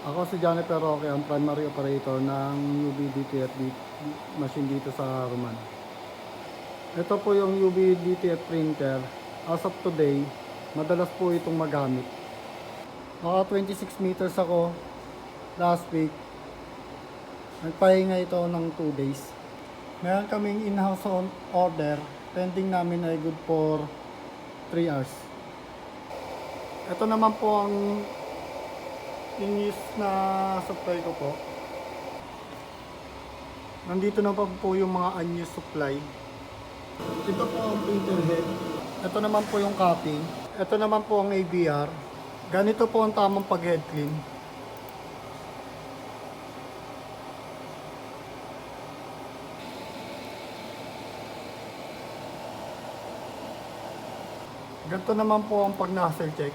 Ako si Jennifer Roque, ang primary operator ng UV-DTF machine dito sa Roman. Ito po yung UV-DTF printer. As of today, madalas po itong magamit. Naka 26 meters ako last week. Nagpahinga ito ng 2 days. Meron kaming in-house order. Pending namin ay good for 3 hours. Ito naman po ang in-use na supply ko po. Nandito na po yung mga unused supply. Ito po ang printer head. Ito naman po yung copy. Ito naman po ang ABR. Ganito po ang tamang pag-head clean. Ganito naman po ang pag-nozzle check.